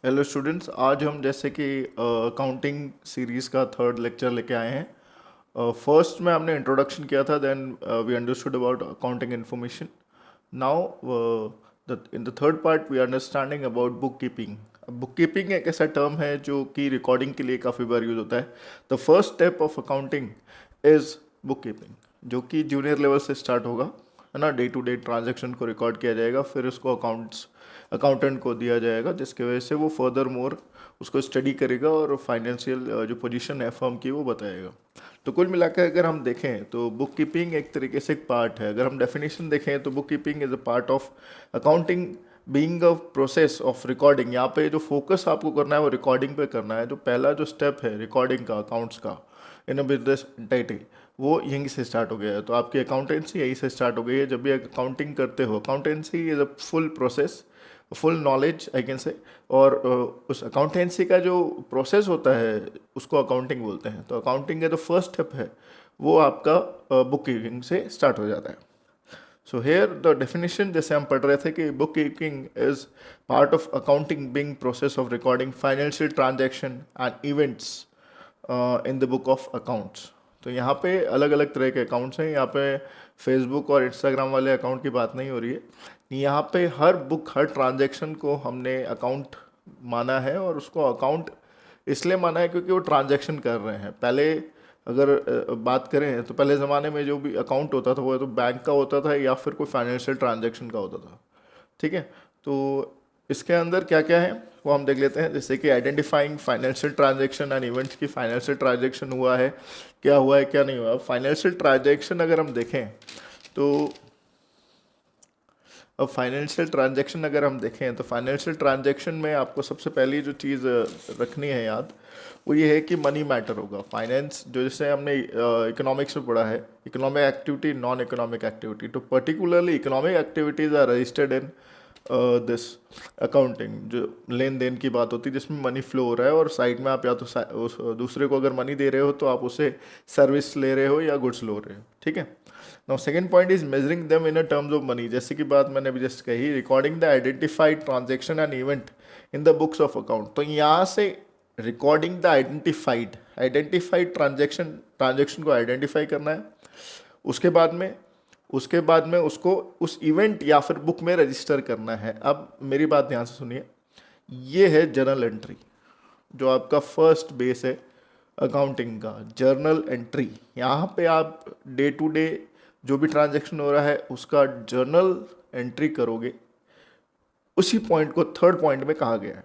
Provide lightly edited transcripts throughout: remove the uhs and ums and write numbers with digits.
Hello students, आज हम जैसे कि अकाउंटिंग सीरीज़ का थर्ड लेक्चर लेके आए हैं। फर्स्ट में हमने इंट्रोडक्शन किया था, then we understood about accounting information. Now in the third part we are understanding about book keeping. Book keeping एक ऐसा टर्म है जो कि रिकॉर्डिंग के लिए काफ़ी बार यूज होता है। The first step of accounting is book keeping, जो कि जूनियर लेवल से स्टार्ट होगा, है ना। डे टू डे ट्रांजैक्शन को रिकॉर्ड किया जाएगा, फिर उसको अकाउंटेंट को दिया जाएगा, जिसकी वजह से वो फर्दर मोर उसको स्टडी करेगा और फाइनेंशियल जो पोजीशन है फर्म की वो बताएगा। तो कुल मिलाकर अगर हम देखें तो बुक कीपिंग एक तरीके से एक पार्ट है। अगर हम डेफिनेशन देखें तो book keeping is a part of accounting being a process of recording. यहाँ पे जो फोकस आपको करना है वो रिकॉर्डिंग पे करना है। जो पहला जो स्टेप है रिकॉर्डिंग का, अकाउंट्स का इन अ बिजनेस एंटिटी, वो यहीं से स्टार्ट हो गया है। तो आपकी अकाउंटेंसी यहीं से स्टार्ट हो गई है। जब भी अकाउंटिंग करते हो, accountancy is a full process, full knowledge I can say. और उस अकाउंटेंसी का जो प्रोसेस होता है उसको अकाउंटिंग बोलते हैं। तो अकाउंटिंग का जो फर्स्ट स्टेप है वो आपका बुक कीपिंग से स्टार्ट हो जाता है। सो हेयर द डेफिनेशन जैसे हम पढ़ रहे थे कि book keeping is part of accounting being process of recording financial transaction and events in the book of accounts. तो यहाँ पे अलग अलग तरह के अकाउंट्स हैं। यहाँ पे फेसबुक और इंस्टाग्राम वाले अकाउंट की बात नहीं हो रही है। यहाँ पे हर बुक, हर ट्रांजैक्शन को हमने अकाउंट माना है, और उसको अकाउंट इसलिए माना है क्योंकि वो ट्रांजैक्शन कर रहे हैं। पहले अगर बात करें तो पहले ज़माने में जो भी अकाउंट होता था वो तो बैंक का होता था या फिर कोई फाइनेंशियल ट्रांजैक्शन का होता था, ठीक है। तो इसके अंदर क्या क्या है वो हम देख लेते हैं। जैसे कि identifying financial transaction and events की फाइनेंशियल ट्रांजैक्शन हुआ है क्या नहीं हुआ। फाइनेंशियल ट्रांजैक्शन अगर हम देखें तो अब फाइनेंशियल ट्रांजैक्शन अगर हम देखें तो फाइनेंशियल ट्रांजैक्शन में आपको सबसे पहली जो चीज़ रखनी है याद, वो ये है कि मनी मैटर होगा। फाइनेंस जो जैसे हमने इकोनॉमिक्स में पढ़ा है, economic activity, non economic activity. तो particularly economic activities are registered in this accounting. जो लेन देन की बात होती है जिसमें मनी फ्लो हो रहा है, और साइड में आप या तो उस दूसरे को अगर मनी दे रहे हो तो आप उसे सर्विस ले रहे हो या गुड्स लो रहे हो, ठीक है। Now second point is measuring them in a terms of money. जैसे कि बात मैंने अभी जस्ट कही, recording the identified transaction and event in the books of account. तो यहाँ से रिकॉर्डिंग द आइडेंटिफाइड ट्रांजेक्शन को आइडेंटिफाई करना है। उसके बाद में उसको उस इवेंट या फिर बुक में रजिस्टर करना है। अब मेरी बात ध्यान से सुनिए, ये है जर्नल एंट्री, जो आपका फर्स्ट बेस है अकाउंटिंग का, जर्नल एंट्री। यहाँ पे आप डे टू डे जो भी ट्रांजैक्शन हो रहा है उसका जर्नल एंट्री करोगे। उसी पॉइंट को थर्ड पॉइंट में कहा गया है।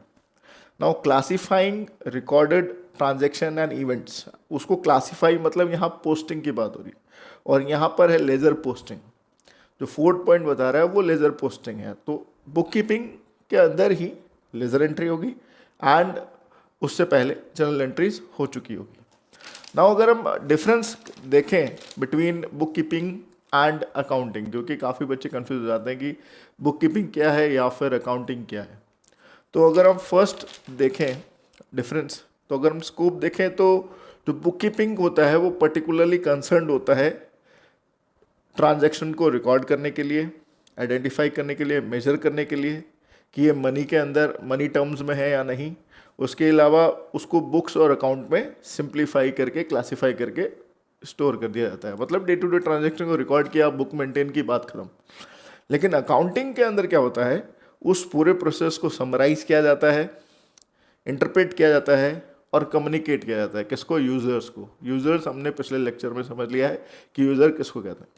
Now classifying recorded transaction and events, उसको क्लासिफाई मतलब यहाँ पोस्टिंग की बात हो रही है, और यहाँ पर है लेजर पोस्टिंग। जो फोर्थ पॉइंट बता रहा है वो लेजर पोस्टिंग है। तो बुक कीपिंग के अंदर ही लेजर एंट्री होगी एंड उससे पहले जर्नल एंट्रीज हो चुकी होगी। नाउ अगर हम डिफरेंस देखें between book keeping and accounting, जो कि काफ़ी बच्चे कंफ्यूज हो जाते हैं कि बुक कीपिंग क्या है या फिर अकाउंटिंग क्या है। तो अगर हम फर्स्ट देखें डिफरेंस, तो अगर हम स्कोप देखें तो जो बुक कीपिंग होता है वो पर्टिकुलरली कंसर्न्ड होता है ट्रांजैक्शन को रिकॉर्ड करने के लिए, आइडेंटिफाई करने के लिए, मेजर करने के लिए कि ये मनी के अंदर मनी टर्म्स में है या नहीं। उसके अलावा उसको बुक्स और अकाउंट में सिंप्लीफाई करके, क्लासीफाई करके स्टोर कर दिया जाता है। मतलब डे टू डे ट्रांजैक्शन को रिकॉर्ड किया, बुक मेंटेन की, बात खत्म। लेकिन अकाउंटिंग के अंदर क्या होता है, उस पूरे प्रोसेस को समराइज किया जाता है, इंटरप्रेट किया जाता है और कम्युनिकेट किया जाता है। किसको? यूजर्स को। यूजर्स हमने पिछले लेक्चर में समझ लिया है कि यूजर किसको कहते हैं।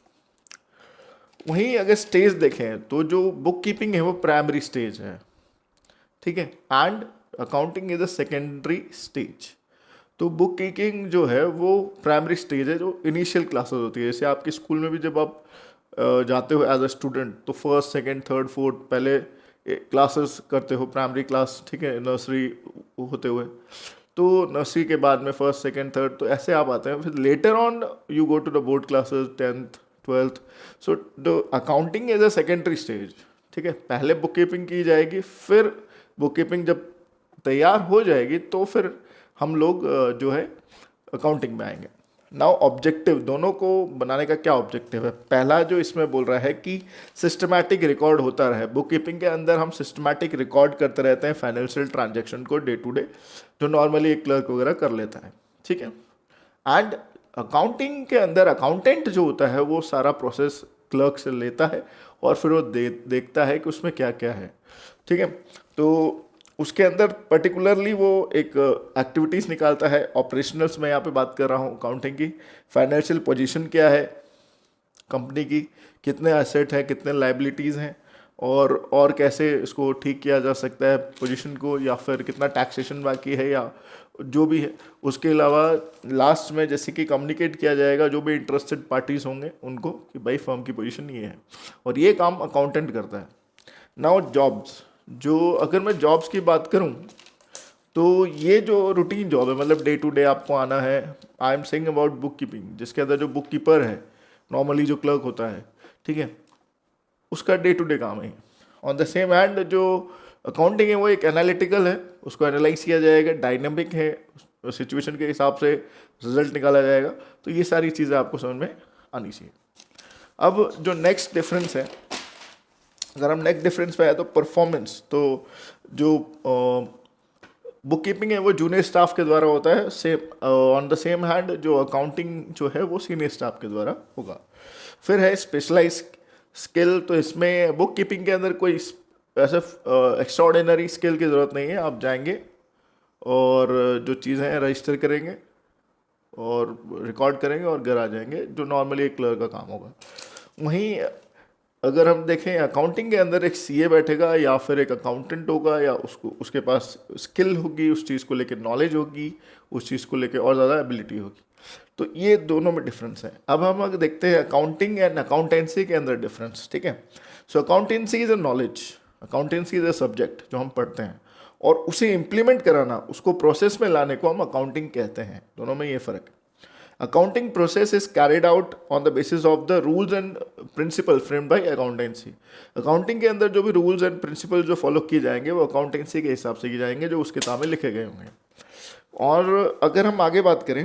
वहीं अगर स्टेज देखें तो जो बुक कीपिंग है वो प्राइमरी स्टेज है, ठीक है, and accounting is a secondary stage. तो बुक कीपिंग जो है वो प्राइमरी स्टेज है, जो इनिशियल क्लासेस होती है। जैसे आपके स्कूल में भी जब आप जाते हो एज अ स्टूडेंट तो फर्स्ट, सेकंड, थर्ड, फोर्थ पहले क्लासेस करते हो, प्राइमरी क्लास, ठीक है, नर्सरी होते हुए। तो नर्सरी के बाद में फर्स्ट, सेकंड, थर्ड, तो ऐसे आप आते हैं। फिर later on you go to the board classes, 10th, 12th। So the accounting is a secondary stage, ठीक है। पहले बुक कीपिंग की जाएगी, फिर बुक कीपिंग जब तैयार हो जाएगी तो फिर हम लोग जो है अकाउंटिंग में आएंगे। नाउ ऑब्जेक्टिव, दोनों को बनाने का क्या ऑब्जेक्टिव है? पहला जो इसमें बोल रहा है कि सिस्टमैटिक रिकॉर्ड होता रहे। बुक कीपिंग के अंदर हम सिस्टमैटिक रिकॉर्ड करते रहते हैं फाइनेंशियल ट्रांजैक्शन को डे टू डे, जो नॉर्मली एक क्लर्क वगैरह कर लेता है, ठीक है। एंड अकाउंटिंग के अंदर अकाउंटेंट जो होता है वो सारा प्रोसेस क्लर्क से लेता है और फिर वो देखता है कि उसमें क्या क्या है, ठीक है। तो उसके अंदर पर्टिकुलरली वो एक एक्टिविटीज़ निकालता है। ऑपरेशनल्स में यहाँ पे बात कर रहा हूँ अकाउंटिंग की। फाइनेंशियल पोजीशन क्या है कंपनी की, कितने एसेट हैं, कितने लाइबिलिटीज़ हैं, और कैसे इसको ठीक किया जा सकता है पोजीशन को, या फिर कितना टैक्सेशन बाकी है या जो भी है। उसके अलावा लास्ट में जैसे कि कम्युनिकेट किया जाएगा जो भी इंटरेस्टेड पार्टीज होंगे उनको कि भाई फर्म की पोजीशन ये है, और ये काम अकाउंटेंट करता है। नाउ जॉब्स, जो अगर मैं जॉब्स की बात करूं तो ये जो रूटीन जॉब है, मतलब डे टू डे आपको आना है। I am saying about book keeping, जिसके अंदर जो बुक कीपर है नॉर्मली जो क्लर्क होता है, ठीक है, उसका डे टू डे काम है। ऑन द सेम हैंड जो अकाउंटिंग है वो एक एनालिटिकल है, उसको एनालाइज किया जाएगा, डायनेमिक है, सिचुएशन के हिसाब से रिजल्ट निकाला जाएगा। तो ये सारी चीज़ें आपको समझ में आनी चाहिए। अब जो नेक्स्ट डिफरेंस है, अगर हम नेक्स्ट डिफरेंस पे आए तो परफॉर्मेंस, तो जो बुक कीपिंग है वो जूनियर स्टाफ के द्वारा होता है, same on the same hand जो अकाउंटिंग जो है वो सीनियर स्टाफ के द्वारा होगा। फिर है स्पेशलाइज स्किल, तो इसमें बुक कीपिंग के अंदर कोई ऐसे एक्स्ट्राऑर्डिनरी स्किल की ज़रूरत नहीं है। आप जाएंगे और जो चीज़ें हैं रजिस्टर करेंगे और रिकॉर्ड करेंगे और घर आ जाएंगे, जो नॉर्मली एक क्लर्क का काम होगा। वहीं अगर हम देखें अकाउंटिंग के अंदर एक सीए बैठेगा या फिर एक अकाउंटेंट होगा, या उसको उसके पास स्किल होगी, उस चीज़ को लेकर नॉलेज होगी, उस चीज़ को लेकर और ज़्यादा एबिलिटी होगी। तो ये दोनों में डिफरेंस है। अब हम अगर देखते हैं अकाउंटिंग एंड अकाउंटेंसी के अंदर डिफरेंस, ठीक है। So accountancy is a knowledge, accountancy is a subject जो हम पढ़ते हैं, और उसे इम्प्लीमेंट कराना, उसको प्रोसेस में लाने को हम अकाउंटिंग कहते हैं। दोनों में ये फ़र्क है। Accounting process is carried out on the basis of the rules and principles framed by accountancy. Accounting के अंदर जो भी रूल्स एंड प्रिंसिपल जो फॉलो किए जाएंगे वो अकाउंटेंसी के हिसाब से किए जाएंगे, जो उस किताब में लिखे गए होंगे। और अगर हम आगे बात करें,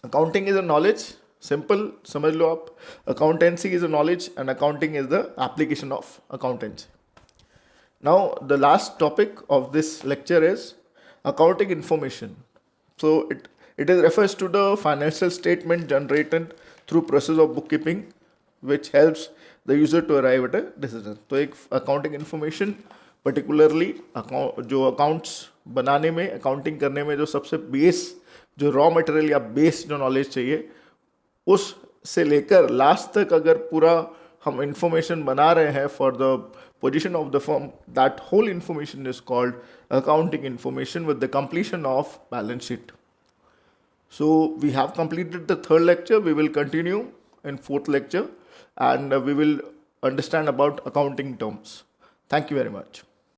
accounting is a knowledge, simple समझ लो आप, accountancy is a knowledge and accounting is the application of accountancy. Now the last topic of this lecture is accounting information. So it is refers to the financial statement generated through process of bookkeeping, which helps the user to arrive at a decision. तो एक accounting information particularly जो accounts बनाने में, accounting करने में जो सबसे base, जो रॉ मटेरियल या बेस जो नॉलेज चाहिए, उस से लेकर लास्ट तक अगर पूरा हम इंफॉर्मेशन बना रहे हैं for the position of the firm, that whole information is called accounting information with the completion of balance sheet. So we have completed the third lecture. We will continue in fourth lecture, and we will understand about accounting terms. Thank you very much.